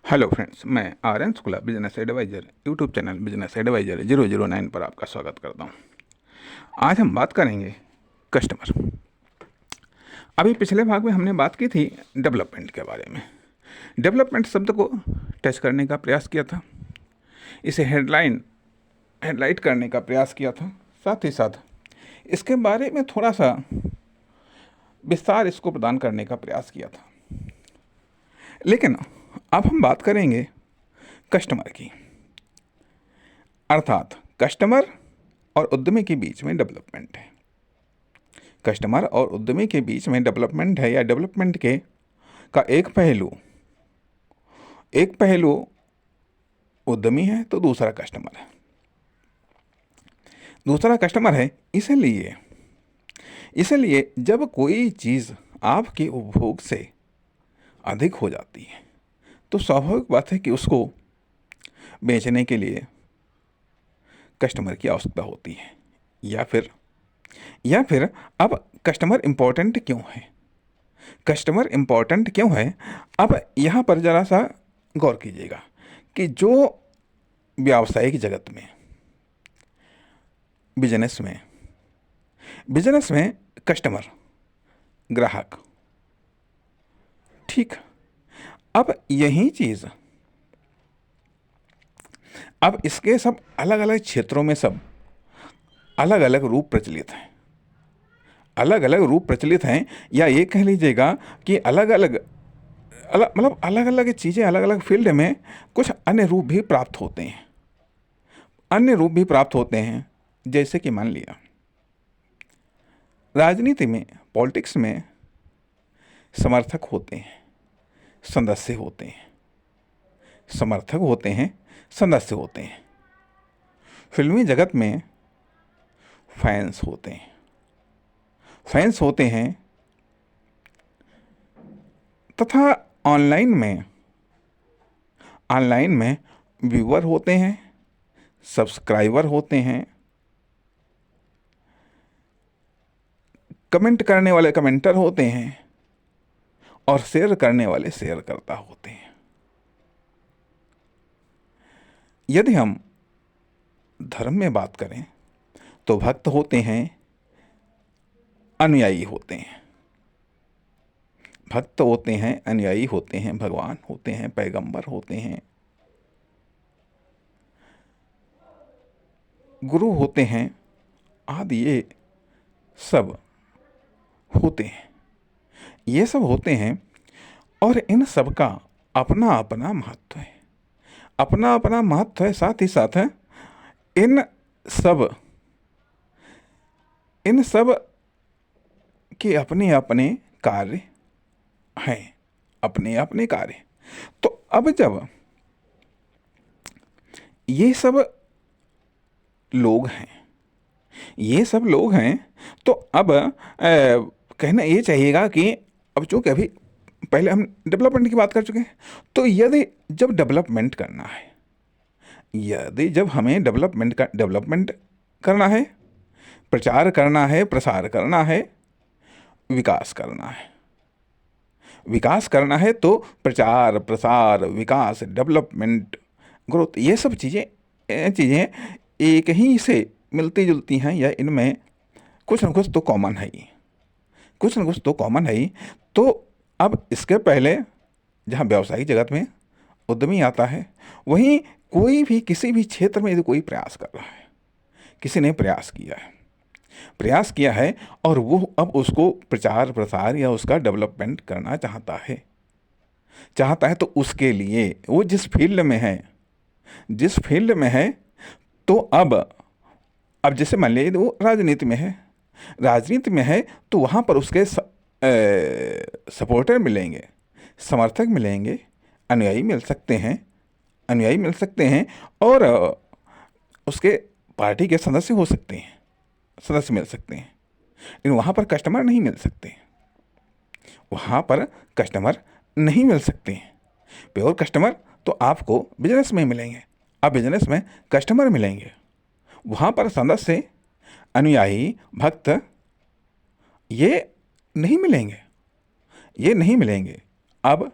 Hello friends, मैं R N Shukla business advisor YouTube channel business advisor 009 पर आपका स्वागत करता हूं। आज हम बात करेंगे कस्टमर। अभी पिछले भाग में हमने बात की थी डेवलपमेंट के बारे में। डेवलपमेंट शब्द को टच करने का प्रयास किया था, इसे हेडलाइट करने का प्रयास किया था, साथ ही साथ इसके बारे में थोड़ा सा विस्तार इसको प्रदान करने का प्रयास किया था। लेकिन अब हम बात करेंगे कस्टमर की, अर्थात कस्टमर और उद्यमी के बीच में डेवलपमेंट है। कस्टमर और उद्यमी के बीच में डेवलपमेंट है, या डेवलपमेंट के का एक पहलू उद्यमी है तो दूसरा कस्टमर है। इसलिए जब कोई चीज़ आपके उपभोग से अधिक हो जाती है तो स्वाभाविक बात है कि उसको बेचने के लिए कस्टमर की आवश्यकता होती है। या फिर अब कस्टमर इम्पोर्टेंट क्यों है? अब यहाँ पर ज़रा सा गौर कीजिएगा कि जो व्यावसायिक जगत में, बिजनेस में कस्टमर, ग्राहक, ठीक, अब यही चीज़ अब इसके सब अलग अलग क्षेत्रों में सब अलग अलग रूप प्रचलित हैं, या ये कह लीजिएगा कि अलग अलग चीज़ें अलग अलग फील्ड में कुछ अन्य रूप भी प्राप्त होते हैं। जैसे कि मान लिया राजनीति में, पॉलिटिक्स में समर्थक होते हैं, सदस्य होते हैं। फिल्मी जगत में फैंस होते हैं तथा ऑनलाइन में व्यूअर होते हैं, सब्सक्राइबर होते हैं, कमेंट करने वाले कमेंटर होते हैं और शेयर करने वाले शेयरकर्ता होते हैं। यदि हम धर्म में बात करें तो भक्त होते हैं, अनुयायी होते हैं, भगवान होते हैं, पैगंबर होते हैं, गुरु होते हैं, आदि ये सब होते हैं। और इन सब का अपना अपना महत्व है। साथ ही साथ इन सब के अपने अपने कार्य हैं, तो अब जब ये सब लोग हैं तो अब कहना ये चाहिएगा कि अब चूंकि अभी पहले हम डेवलपमेंट की बात कर चुके हैं, तो जब हमें डेवलपमेंट करना है, प्रचार करना है, प्रसार करना है, विकास करना है तो प्रचार, प्रसार, विकास, डेवलपमेंट, ग्रोथ, ये सब चीज़ें एक ही से मिलती जुलती हैं, या इनमें कुछ न कुछ तो कॉमन है ही। तो अब इसके पहले जहाँ व्यावसायिक जगत में उद्यमी आता है, वहीं कोई भी किसी भी क्षेत्र में यदि कोई प्रयास कर रहा है, किसी ने प्रयास किया है और वो अब उसको प्रचार, प्रसार या उसका डेवलपमेंट करना चाहता है तो उसके लिए वो जिस फील्ड में है तो अब जैसे मान लीजिए वो राजनीति में है तो वहाँ पर उसके सपोर्टर मिलेंगे, समर्थक मिलेंगे, अनुयायी मिल सकते हैं और उसके पार्टी के सदस्य मिल सकते हैं। लेकिन वहाँ पर कस्टमर नहीं मिल सकते हैं। प्योर कस्टमर तो आपको बिजनेस में मिलेंगे। अब बिजनेस में कस्टमर मिलेंगे, वहाँ पर सदस्य, अनुयायी, भक्त ये नहीं मिलेंगे। अब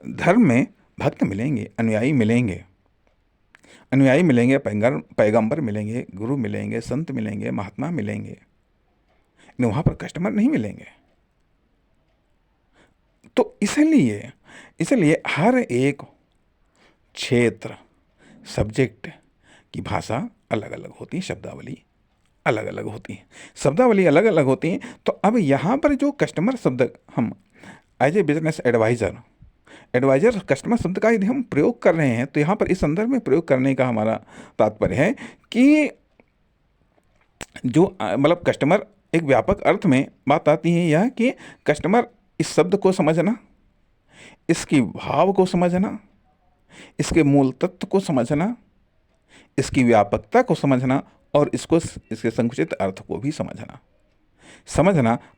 धर्म में भक्त मिलेंगे, अनुयायी मिलेंगे, अनुयायी मिलेंगे, पैगंबर मिलेंगे, गुरु मिलेंगे, संत मिलेंगे, महात्मा मिलेंगे, लेकिन वहाँ पर कस्टमर नहीं मिलेंगे। तो इसलिए इसलिए हर एक क्षेत्र, सब्जेक्ट की भाषा अलग अलग होती है, शब्दावली अलग अलग होती है, शब्दावली अलग अलग होती है। तो अब यहाँ पर जो कस्टमर शब्द हम as a business advisor, advisor customer शब्द का यदि हम प्रयोग कर रहे हैं, तो यहाँ पर इस संदर्भ में प्रयोग करने का हमारा तात्पर्य है कि जो मतलब कस्टमर, एक व्यापक अर्थ में बात आती है यह कि कस्टमर, इस शब्द को समझना, इसकी भाव को समझना, इसके मूल तत्व को समझना, इसकी व्यापकता को समझना और इसके संकुचित अर्थ को भी समझना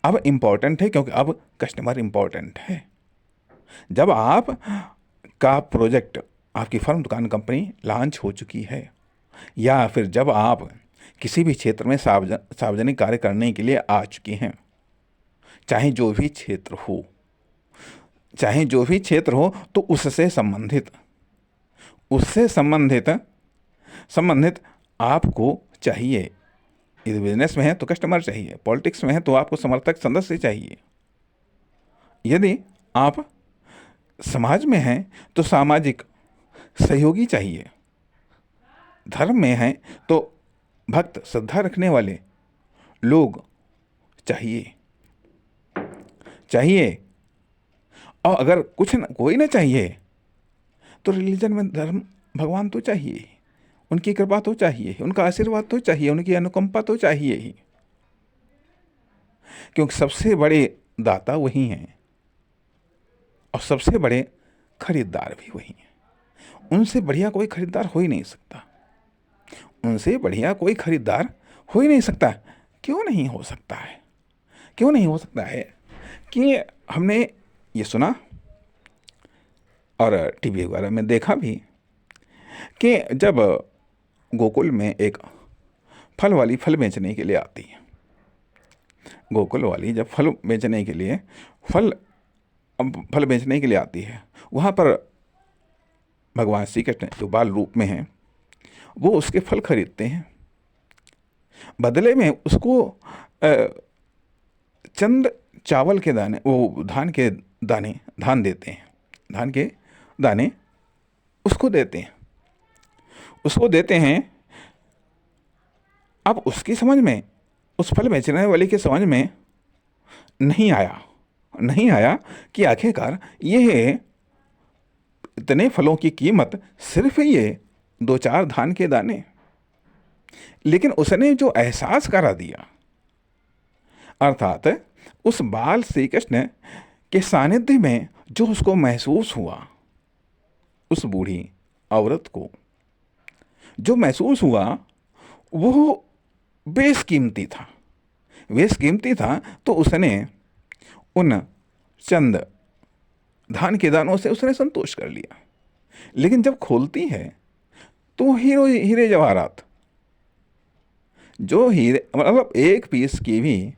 अब इम्पॉर्टेंट है, क्योंकि अब कस्टमर इम्पॉर्टेंट है। जब आप का प्रोजेक्ट, आपकी फर्म, दुकान, कंपनी लॉन्च हो चुकी है, या फिर जब आप किसी भी क्षेत्र में सार्वजनिक कार्य करने के लिए आ चुकी हैं, चाहे जो भी क्षेत्र हो, तो उससे संबंधित आपको चाहिए। यदि बिजनेस में है तो कस्टमर चाहिए, पॉलिटिक्स में है तो आपको समर्थक सदस्य चाहिए, यदि आप समाज में हैं तो सामाजिक सहयोगी चाहिए, धर्म में हैं तो भक्त, श्रद्धा रखने वाले लोग चाहिए। और अगर कोई ना चाहिए तो रिलीजन में धर्म, भगवान तो चाहिए, उनकी कृपा तो चाहिए, उनका आशीर्वाद तो चाहिए, उनकी अनुकंपा तो चाहिए ही, क्योंकि सबसे बड़े दाता वही हैं और सबसे बड़े खरीदार भी वही हैं। उनसे बढ़िया कोई खरीदार हो ही नहीं सकता, क्यों नहीं हो सकता है कि हमने ये सुना और टीवी वगैरह में देखा भी कि जब गोकुल में एक फल वाली फल बेचने के लिए आती है, गोकुल वाली जब फल बेचने के लिए आती है, वहाँ पर भगवान श्री कृष्ण जो बाल रूप में हैं, वो उसके फल खरीदते हैं, बदले में उसको चंद चावल के दाने, वो धान के दाने उसको देते हैं। अब उसकी समझ में, उस फल बेचने वाले की समझ में नहीं आया कि आखिरकार ये इतने फलों की कीमत सिर्फ ये 2-4 धान के दाने। लेकिन उसने जो एहसास करा दिया, अर्थात उस बाल श्री कृष्ण के सानिध्य में जो उसको महसूस हुआ, उस बूढ़ी औरत को जो महसूस हुआ, वो बेशकीमती था। तो उसने उन चंद धान के दानों से उसने संतोष कर लिया। लेकिन जब खोलती है तो हीरे जवाहरात, जो हीरे, मतलब एक पीस की भी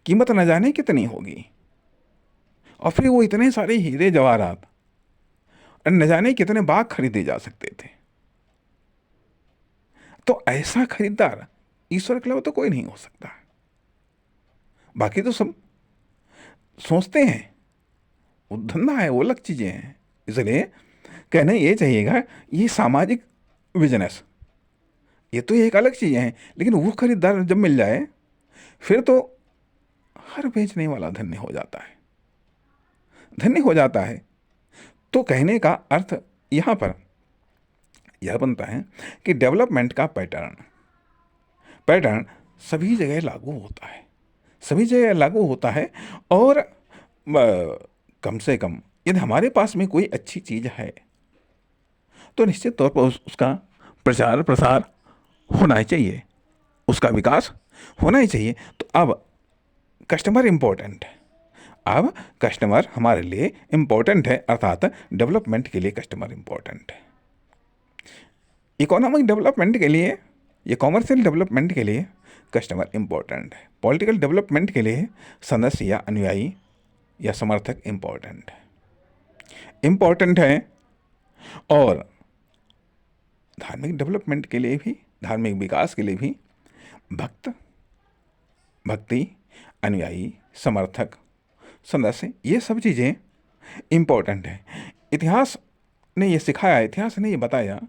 कीमत न जाने कितनी होगी, और फिर वो इतने सारे हीरे जवाहरात न जाने कितने बाग खरीदे जा सकते थे। तो ऐसा खरीदार ईश्वर के अलावा तो कोई नहीं हो सकता। बाकी तो सब सोचते हैं वो धंधा है, वो अलग चीजें हैं। इसलिए कहना ये चाहिएगा, ये सामाजिक बिजनेस, ये तो एक अलग चीजें हैं, लेकिन वो खरीदार जब मिल जाए फिर तो हर बेचने वाला धन्य हो जाता है। तो कहने का अर्थ यहाँ पर यह बनता है कि डेवलपमेंट का पैटर्न सभी जगह लागू होता है। और कम से कम यदि हमारे पास में कोई अच्छी चीज़ है तो निश्चित तौर पर उसका प्रचार प्रसार होना ही चाहिए, उसका विकास होना ही चाहिए। तो अब कस्टमर इम्पोर्टेंट है, अब कस्टमर हमारे लिए इम्पोर्टेंट है, अर्थात डेवलपमेंट के लिए कस्टमर इम्पोर्टेंट है। इकोनॉमिक डेवलपमेंट के लिए या कॉमर्शियल डेवलपमेंट के लिए कस्टमर इम्पोर्टेंट है। पॉलिटिकल डेवलपमेंट के लिए सदस्य या अनुयायी या समर्थक इम्पोर्टेंट है। और धार्मिक डेवलपमेंट के लिए भी, धार्मिक विकास के लिए भी भक्त, भक्ति, अनुयायी, समर्थक, सदस्य, ये सब चीज़ें इम्पोर्टेंट हैं। इतिहास ने ये सिखाया, इतिहास ने ये बताया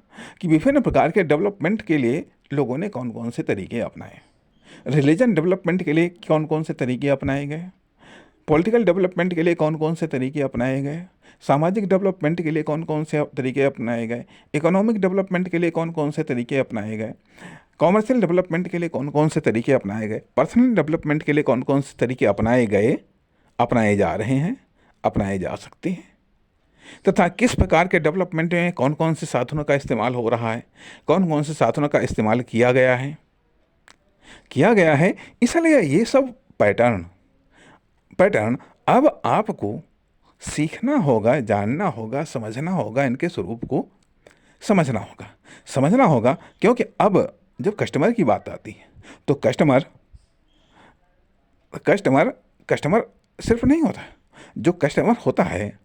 कि विभिन्न प्रकार के डेवलपमेंट के लिए लोगों ने कौन कौन से तरीके अपनाए। रिलीजन डेवलपमेंट के लिए कौन कौन से तरीके अपनाए गए, पॉलिटिकल डेवलपमेंट के लिए कौन कौन से तरीके अपनाए गए, सामाजिक डेवलपमेंट के लिए कौन कौन से तरीके अपनाए गए, इकोनॉमिक डेवलपमेंट के लिए कौन कौन से तरीके अपनाए गए, कॉमर्शियल डेवलपमेंट के लिए कौन कौन से तरीके अपनाए गए, पर्सनल डेवलपमेंट के लिए कौन कौन से तरीके अपनाए गए, अपनाए जा रहे हैं, अपनाए जा सकते हैं, तथा किस प्रकार के डेवलपमेंट में कौन कौन से साधनों का इस्तेमाल हो रहा है, कौन कौन से साधनों का इस्तेमाल किया गया है। इसलिए ये सब पैटर्न अब आपको सीखना होगा, जानना होगा, समझना होगा, इनके स्वरूप को समझना होगा, क्योंकि अब जब कस्टमर की बात आती है तो कस्टमर सिर्फ नहीं होता। जो कस्टमर होता है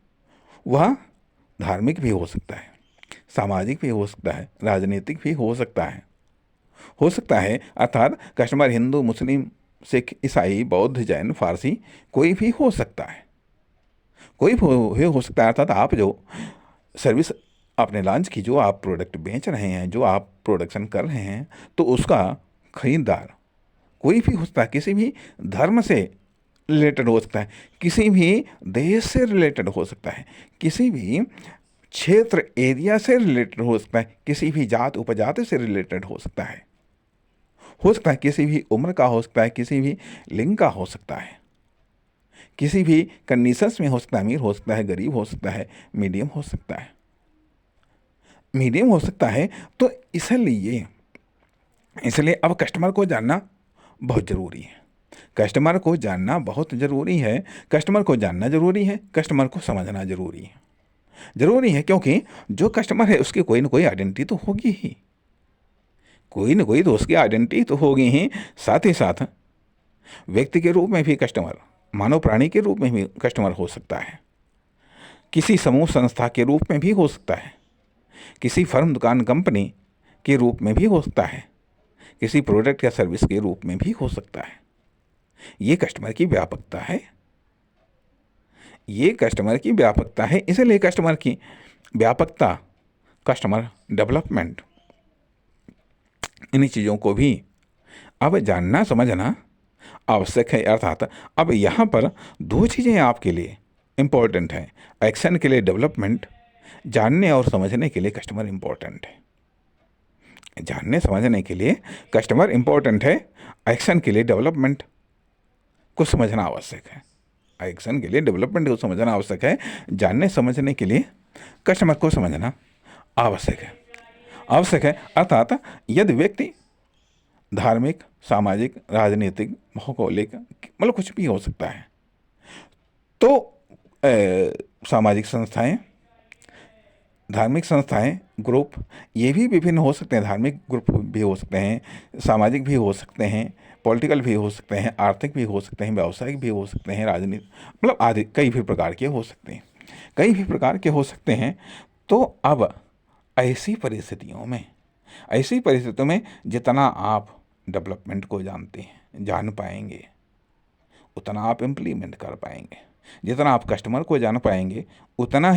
वह धार्मिक भी हो सकता है, सामाजिक भी हो सकता है, राजनीतिक भी हो सकता है। अर्थात कस्टमर हिंदू, मुस्लिम, सिख, ईसाई, बौद्ध, जैन, फारसी कोई भी हो सकता है, अर्थात आप जो सर्विस आपने लॉन्च की, जो आप प्रोडक्ट बेच रहे हैं, जो आप प्रोडक्शन कर रहे हैं, तो उसका खरीदार कोई भी हो सकता है, किसी भी धर्म से रिलेटेड हो सकता है, किसी भी देश से रिलेटेड हो सकता है, किसी भी क्षेत्र, एरिया से रिलेटेड हो सकता है, किसी भी जात उपजाति से रिलेटेड हो सकता है, किसी भी उम्र का हो सकता है, किसी भी लिंग का हो सकता है, किसी भी कंडीशंस में हो सकता है, अमीर हो सकता है, गरीब हो सकता है, मीडियम हो सकता है। तो इसलिए अब कस्टमर को जानना बहुत ज़रूरी है, कस्टमर को जानना ज़रूरी है, कस्टमर को समझना ज़रूरी है, क्योंकि जो कस्टमर है उसकी कोई ना कोई आइडेंटिटी तो होगी ही, साथ ही साथ व्यक्ति के रूप में भी कस्टमर, मानव प्राणी के रूप में भी कस्टमर हो सकता है, किसी समूह संस्था के रूप में भी हो सकता है, किसी फर्म, दुकान, कंपनी के रूप में भी हो सकता है, किसी प्रोडक्ट या सर्विस के रूप में भी हो सकता है। ये कस्टमर की व्यापकता है, इसलिए कस्टमर की व्यापकता, कस्टमर डेवलपमेंट, इन चीज़ों को भी अब जानना समझना आवश्यक है। अर्थात अब यहाँ पर दो चीज़ें आपके लिए इम्पोर्टेंट हैं। एक्शन के लिए डेवलपमेंट, जानने और समझने के लिए कस्टमर इम्पोर्टेंट है। जानने समझने के लिए कस्टमर इम्पोर्टेंट है, एक्शन के लिए डेवलपमेंट को समझना आवश्यक है। जानने समझने के लिए कस्टमर को समझना आवश्यक है। अर्थात यदि व्यक्ति धार्मिक, सामाजिक, राजनीतिक, भौगोलिक, मतलब कुछ भी हो सकता है, तो सामाजिक संस्थाएं, धार्मिक संस्थाएं, ग्रुप, ये भी विभिन्न हो सकते हैं। धार्मिक ग्रुप भी हो सकते हैं, सामाजिक भी हो सकते हैं, पॉलिटिकल भी हो सकते हैं, आर्थिक भी हो सकते हैं, व्यावसायिक भी हो सकते हैं, राजनीतिक, मतलब आदि कई भी प्रकार के हो सकते हैं। तो अब ऐसी परिस्थितियों में जितना आप डेवलपमेंट को जान पाएंगे, उतना आप इम्प्लीमेंट कर पाएंगे। जितना आप कस्टमर को जान पाएंगे, उतना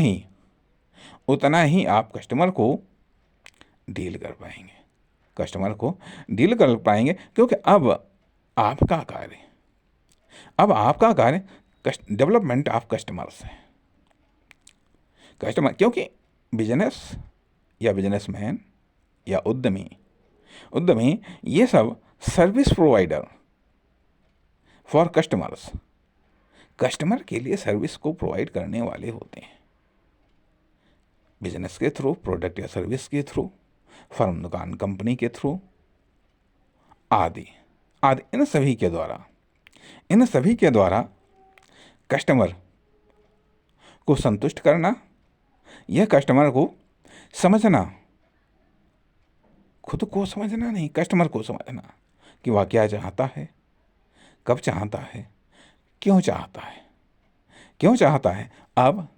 ही आप कस्टमर को डील कर पाएंगे, क्योंकि अब आपका कार्य डेवलपमेंट ऑफ कस्टमर्स है। क्योंकि बिजनेस या बिजनेसमैन या उद्यमी ये सब सर्विस प्रोवाइडर फॉर कस्टमर के लिए सर्विस को प्रोवाइड करने वाले होते हैं। बिजनेस के थ्रू, प्रोडक्ट या सर्विस के थ्रू, फर्म, दुकान, कंपनी के थ्रू, आदि इन सभी के द्वारा कस्टमर को संतुष्ट करना, यह कस्टमर को समझना, खुद को समझना नहीं, कस्टमर को समझना कि वह क्या चाहता है, कब चाहता है, क्यों चाहता है। अब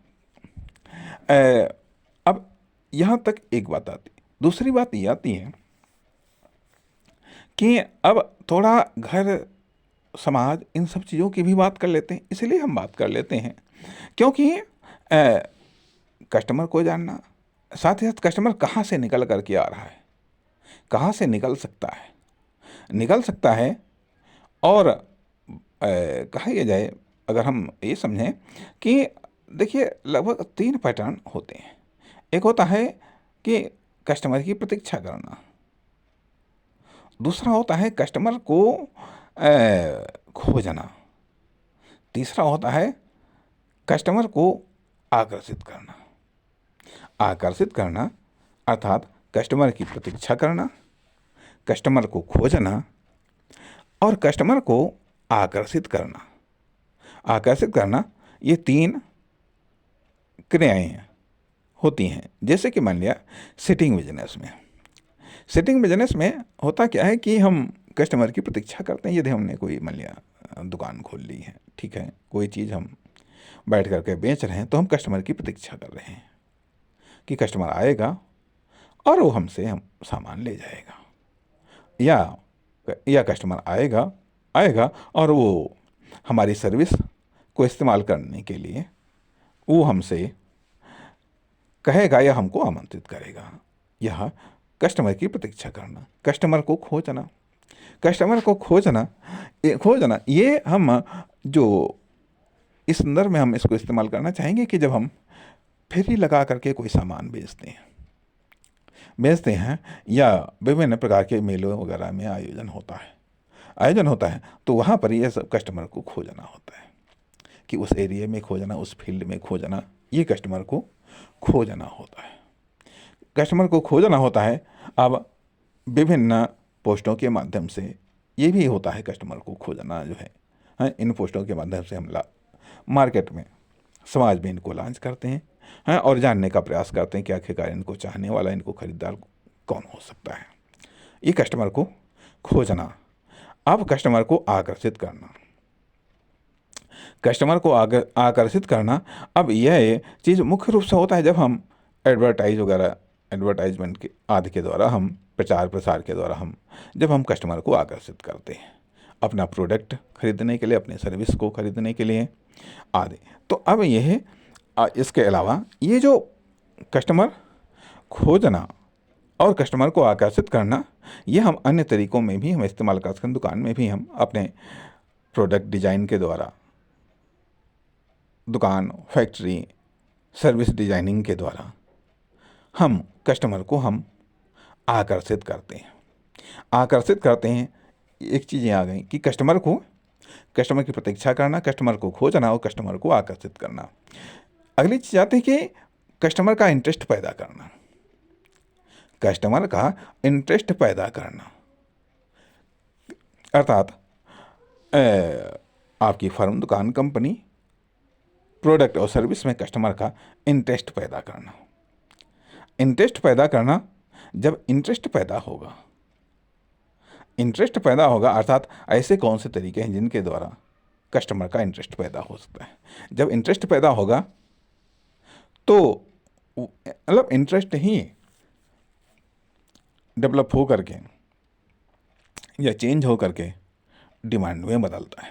यहाँ तक एक बात आती। दूसरी बात ये आती है कि अब थोड़ा घर समाज इन सब चीज़ों की भी बात कर लेते हैं। इसलिए हम बात कर लेते हैं क्योंकि कस्टमर को जानना, साथ ही साथ कस्टमर कहाँ से निकल कर के आ रहा है, कहाँ से निकल सकता है। और कहा यह जाए, अगर हम ये समझें कि देखिए लगभग 3 पैटर्न होते हैं। एक होता है कि कस्टमर की प्रतीक्षा करना, दूसरा होता है कस्टमर को खोजना, तीसरा होता है कस्टमर को आकर्षित करना अर्थात कस्टमर की प्रतीक्षा करना, कस्टमर को खोजना और कस्टमर को आकर्षित करना। ये 3 क्रियाएं होती हैं। जैसे कि मान लिया सिटिंग बिजनेस में होता क्या है कि हम कस्टमर की प्रतीक्षा करते हैं। यदि हमने कोई मान लिया दुकान खोल ली है, ठीक है, कोई चीज़ हम बैठ करके बेच रहे हैं, तो हम कस्टमर की प्रतीक्षा कर रहे हैं कि कस्टमर आएगा और वो हमसे हम सामान ले जाएगा, या कस्टमर आएगा और वो हमारी सर्विस को इस्तेमाल करने के लिए वो हमसे कहेगा या हमको आमंत्रित करेगा। यह कस्टमर की प्रतीक्षा करना। कस्टमर को खोजना ये हम जो इस संदर्भ में हम इसको इस्तेमाल करना चाहेंगे कि जब हम फेरी लगा करके कोई सामान बेचते हैं या विभिन्न प्रकार के मेलों वगैरह में आयोजन होता है तो वहाँ पर यह सब कस्टमर को खोजना होता है कि उस एरिया में खोजना, उस फील्ड में खोजना, ये कस्टमर को खोजना होता है। अब विभिन्न पोस्टों के माध्यम से ये भी होता है कस्टमर को खोजना जो है। इन पोस्टों के माध्यम से हम मार्केट में, समाज में इनको लॉन्च करते हैं और जानने का प्रयास करते हैं कि आखिरकार इनको चाहने वाला, इनको खरीदार कौन हो सकता है। ये कस्टमर को खोजना। अब कस्टमर को आकर्षित करना, अब यह चीज़ मुख्य रूप से होता है जब हम एडवर्टाइजमेंट के आदि के द्वारा, हम प्रचार प्रसार के द्वारा जब हम कस्टमर को आकर्षित करते हैं अपना प्रोडक्ट खरीदने के लिए, अपने सर्विस को खरीदने के लिए आदि। तो अब यह इसके अलावा ये जो कस्टमर खोजना और कस्टमर को आकर्षित करना, ये हम अन्य तरीकों में भी हम इस्तेमाल कर सकते हैं। दुकान में भी हम अपने प्रोडक्ट डिजाइन के द्वारा, दुकान, फैक्ट्री, सर्विस डिजाइनिंग के द्वारा हम कस्टमर को हम आकर्षित करते हैं। एक चीज़ें आ गई कि कस्टमर की प्रतीक्षा करना, कस्टमर को खोजना और कस्टमर को आकर्षित करना। अगली चीज़ आती है कि कस्टमर का इंटरेस्ट पैदा करना। अर्थात आपकी फर्म, दुकान, कंपनी, प्रोडक्ट और सर्विस में कस्टमर का इंटरेस्ट पैदा करना। जब इंटरेस्ट पैदा होगा अर्थात ऐसे कौन से तरीके हैं जिनके द्वारा कस्टमर का इंटरेस्ट पैदा हो सकता है। जब इंटरेस्ट पैदा होगा तो मतलब इंटरेस्ट ही डेवलप हो करके या चेंज हो करके डिमांड में बदलता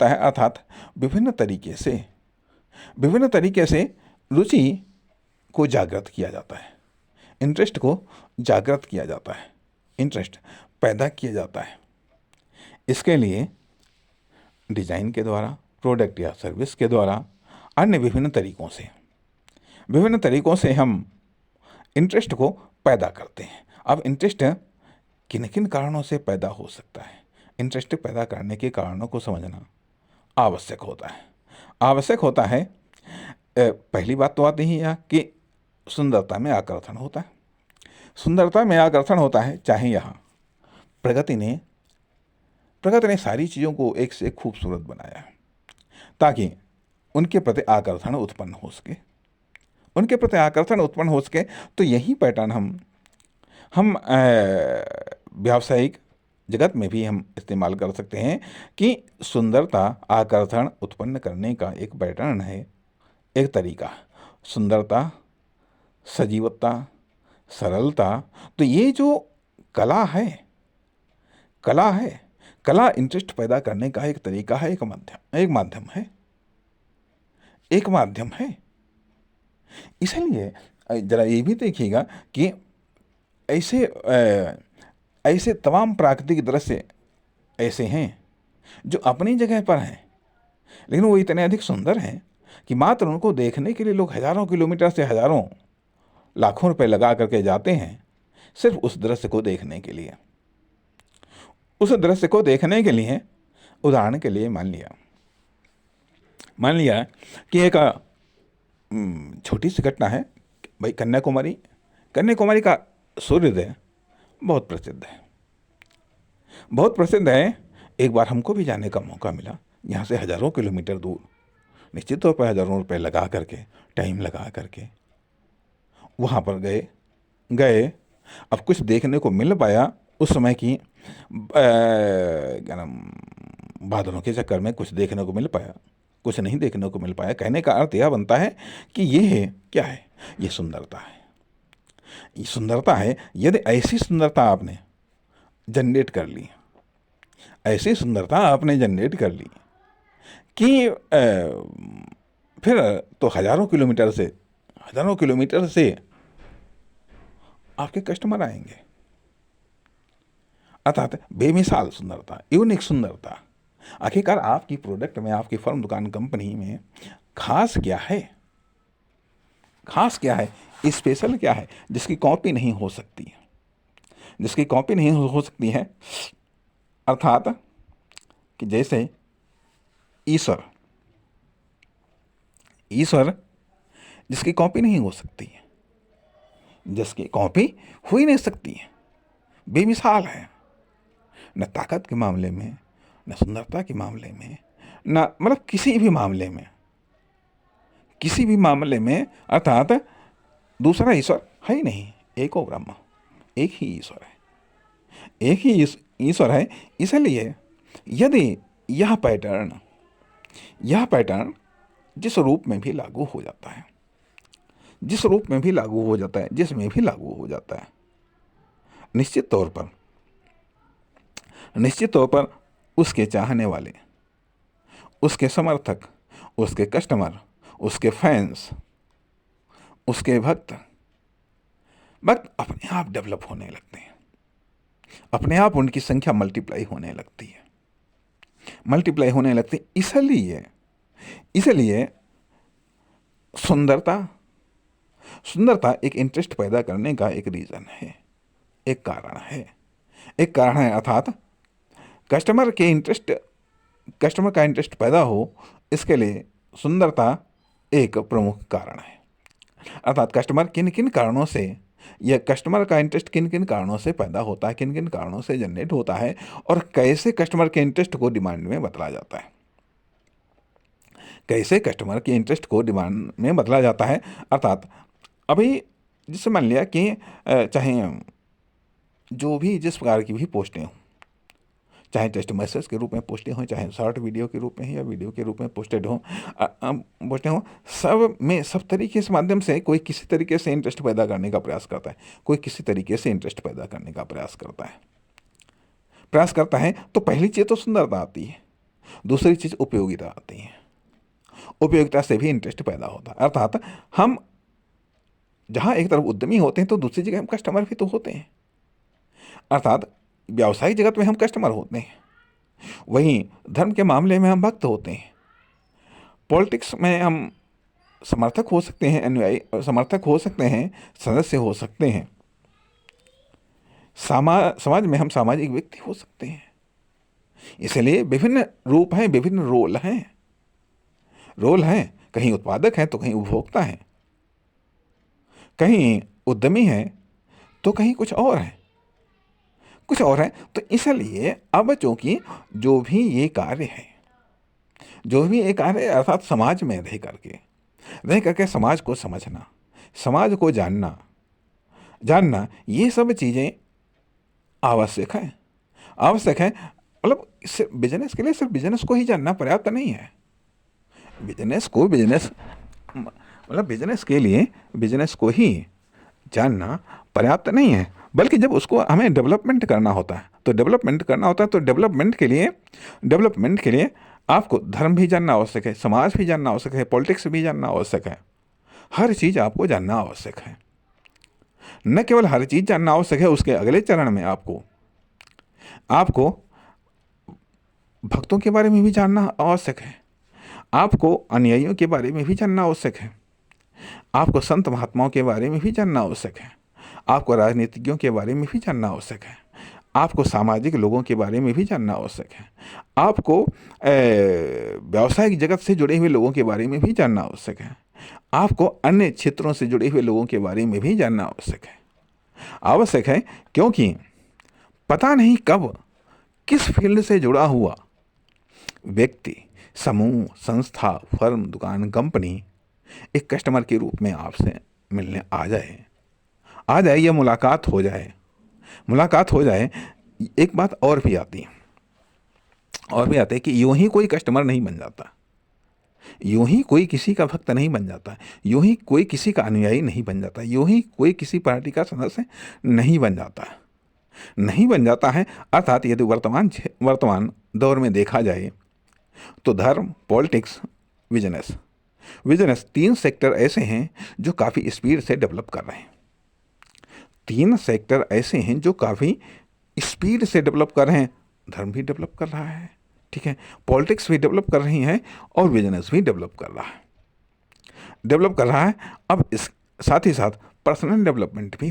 है। अर्थात विभिन्न तरीके से रुचि को जागृत किया जाता है, इंटरेस्ट को जागृत किया जाता है, इंटरेस्ट पैदा किया जाता है। इसके लिए डिजाइन के द्वारा, प्रोडक्ट या सर्विस के द्वारा, अन्य विभिन्न तरीकों से हम इंटरेस्ट को पैदा करते हैं। अब इंटरेस्ट किन किन कारणों से पैदा हो सकता है, इंटरेस्ट पैदा करने के कारणों को समझना आवश्यक होता है। पहली बात तो आती ही है कि सुंदरता में आकर्षण होता है। चाहे यहाँ प्रगति ने सारी चीज़ों को एक से एक खूबसूरत बनाया है ताकि उनके प्रति आकर्षण उत्पन्न हो सके। तो यही पैटर्न हम व्यावसायिक जगत में भी हम इस्तेमाल कर सकते हैं कि सुंदरता, आकर्षण उत्पन्न करने का एक पैटर्न है, एक तरीका। सुंदरता सजीवता, सरलता। तो ये जो कला है, कला है, कला इंटरेस्ट पैदा करने का एक तरीका है, एक माध्यम है, एक माध्यम है। इसलिए जरा ये भी देखिएगा कि ऐसे ऐसे तमाम प्राकृतिक दृश्य ऐसे हैं जो अपनी जगह पर हैं, लेकिन वो इतने अधिक सुंदर हैं कि मात्र उनको देखने के लिए लोग हजारों किलोमीटर से हजारों लाखों रुपए लगा करके जाते हैं, सिर्फ उस दृश्य को देखने के लिए। उस दृश्य को देखने के लिए, उदाहरण के लिए मान लिया कि एक छोटी सी घटना है भाई, कन्याकुमारी का सूर्योदय बहुत प्रसिद्ध है, बहुत प्रसिद्ध है। एक बार हमको भी जाने का मौका मिला, यहाँ से हजारों किलोमीटर दूर, निश्चित तौर पर हजारों रुपए लगा करके, टाइम लगा करके वहाँ पर गए। अब कुछ देखने को मिल पाया उस समय की क्या नाम, बादलों के चक्कर में कुछ देखने को मिल पाया, कुछ नहीं देखने को मिल पाया। कहने का अर्थ यह बनता है कि ये है, क्या है, ये सुंदरता है। ये सुंदरता है। यदि ऐसी सुंदरता आपने जनरेट कर ली, ऐसी सुंदरता आपने जनरेट कर ली कि फिर तो हजारों किलोमीटर से आपके कस्टमर आएंगे। अर्थात बेमिसाल सुंदरता, यूनिक सुंदरता। आखिरकार आपकी प्रोडक्ट में, आपकी फर्म, दुकान, कंपनी में खास क्या है, खास क्या है, स्पेशल क्या है जिसकी कॉपी नहीं हो सकती है, जिसकी कॉपी नहीं हो सकती है। अर्थात कि जैसे ईश्वर जिसकी कॉपी नहीं हो सकती है, जिसकी कॉपी हो ही नहीं सकती है, बेमिसाल है, न ताकत के मामले में, न सुंदरता के मामले में, न मतलब किसी भी मामले में। अर्थात दूसरा ईश्वर है ही नहीं, एको ब्रह्म, एक ही ईश्वर है, एक ही ईश्वर है। इसलिए यदि यह पैटर्न जिस रूप में भी लागू हो जाता है, जिसमें भी लागू हो जाता है, निश्चित तौर पर उसके चाहने वाले, उसके समर्थक, उसके कस्टमर, उसके फैंस, उसके भक्त अपने आप डेवलप होने लगते हैं, अपने आप उनकी संख्या मल्टीप्लाई होने लगती है। इसलिए सुंदरता एक इंटरेस्ट पैदा करने का एक रीजन है, एक कारण है। अर्थात कस्टमर का इंटरेस्ट पैदा हो, इसके लिए सुंदरता एक प्रमुख कारण है। अर्थात कस्टमर किन कारणों से, यह कस्टमर का इंटरेस्ट किन कारणों से पैदा होता है, किन कारणों से जनरेट होता है, और कैसे कस्टमर के इंटरेस्ट को डिमांड में बदला जाता है, अर्थात अभी जिससे मान लिया कि चाहे जो भी जिस प्रकार की भी पोस्टें हों, चाहे टेक्स्ट मैसेज के रूप में पोस्टें हों, चाहे शॉर्ट वीडियो के रूप में या वीडियो के रूप में पोस्टें हों, सब में सब तरीके से माध्यम से कोई किसी तरीके से इंटरेस्ट पैदा करने का प्रयास करता है, प्रयास करता है। तो पहली चीज़ तो सुंदरता आती है, दूसरी चीज़ उपयोगिता आती है। उपयोगिता से भी इंटरेस्ट पैदा होता है। अर्थात हम जहाँ एक तरफ उद्यमी होते हैं तो दूसरी जगह हम कस्टमर भी तो होते हैं। अर्थात व्यावसायिक जगत में हम कस्टमर होते हैं, वहीं धर्म के मामले में हम भक्त होते हैं। पॉलिटिक्स में हम समर्थक हो सकते हैं, अनुयायी समर्थक हो सकते हैं, सदस्य हो सकते हैं। समाज में हम सामाजिक व्यक्ति हो सकते हैं। इसलिए विभिन्न रूप हैं, विभिन्न रोल हैं। कहीं उत्पादक हैं तो कहीं उपभोक्ता हैं, कहीं उद्यमी हैं तो कहीं कुछ और है। तो इसलिए अब चूंकि जो भी ये कार्य है, अर्थात समाज में रह करके समाज को समझना, समाज को जानना, ये सब चीज़ें आवश्यक है। मतलब बिजनेस के लिए सिर्फ बिजनेस को ही जानना पर्याप्त नहीं है। बिजनेस के लिए बिजनेस को ही जानना पर्याप्त नहीं है, बल्कि जब उसको हमें डेवलपमेंट करना होता है तो डेवलपमेंट के लिए आपको धर्म भी जानना आवश्यक है, समाज भी जानना आवश्यक है, पॉलिटिक्स भी जानना आवश्यक है। हर चीज़ आपको जानना आवश्यक है। न केवल हर चीज़ जानना आवश्यक है, उसके अगले चरण में आपको भक्तों के बारे में भी जानना आवश्यक है, आपको अनुयायियों के बारे में भी जानना आवश्यक है, आपको संत महात्माओं के बारे में भी जानना आवश्यक है, आपको राजनीतिज्ञों के बारे में भी जानना आवश्यक है, आपको सामाजिक लोगों के बारे में भी जानना आवश्यक है, आपको व्यावसायिक जगत से जुड़े हुए लोगों के बारे में भी जानना आवश्यक है, आपको अन्य क्षेत्रों से जुड़े हुए लोगों के बारे में भी जानना आवश्यक है। क्योंकि पता नहीं कब किस फील्ड से जुड़ा हुआ व्यक्ति, समूह, संस्था, फर्म, दुकान, कंपनी एक कस्टमर के रूप में आपसे मिलने आ जाए या मुलाकात हो जाए। एक बात और भी आती है कि यूं ही कोई कस्टमर नहीं बन जाता, यूं ही कोई किसी का भक्त नहीं बन जाता, यूं ही कोई किसी का अनुयायी नहीं बन जाता, यूं ही कोई किसी पार्टी का सदस्य नहीं बन जाता है। अर्थात यदि वर्तमान दौर में देखा जाए तो धर्म, पॉलिटिक्स, बिजनेस 3 सेक्टर ऐसे हैं जो काफ़ी स्पीड से डेवलप कर रहे हैं। 3 सेक्टर ऐसे हैं जो काफ़ी स्पीड से डेवलप कर रहे हैं। धर्म भी डेवलप कर रहा है, ठीक है, पॉलिटिक्स भी डेवलप कर रही है और बिजनेस भी डेवलप कर रहा है। अब इस साथ ही साथ पर्सनल डेवलपमेंट भी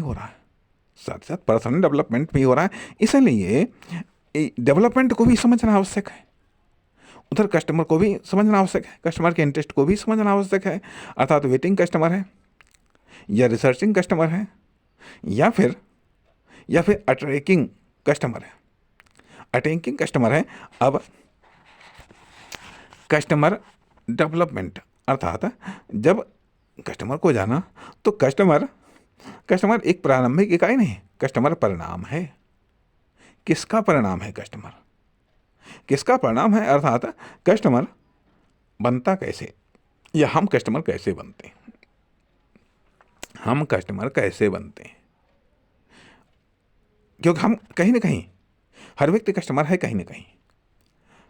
हो रहा है। इसलिए डेवलपमेंट को भी समझना आवश्यक है, उधर कस्टमर को भी समझना आवश्यक है, कस्टमर के इंटरेस्ट को भी समझना आवश्यक है। अर्थात वेटिंग कस्टमर है या रिसर्चिंग कस्टमर है या फिर अट्रैकिंग कस्टमर है। अब कस्टमर डेवलपमेंट अर्थात जब कस्टमर को जाना तो कस्टमर एक प्रारंभिक इकाई नहीं, कस्टमर परिणाम है। किसका परिणाम है अर्थात कस्टमर बनता कैसे या हम कस्टमर कैसे बनते हैं। क्योंकि हम कहीं ना कहीं, हर व्यक्ति कस्टमर है कहीं ना कहीं।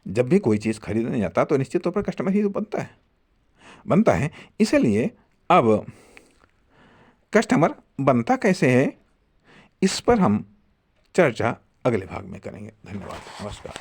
जब भी कोई चीज़ खरीदने जाता तो निश्चित तौर पर कस्टमर ही तो बनता है। इसलिए अब कस्टमर बनता कैसे है, इस पर हम चर्चा अगले भाग में करेंगे। धन्यवाद, नमस्कार।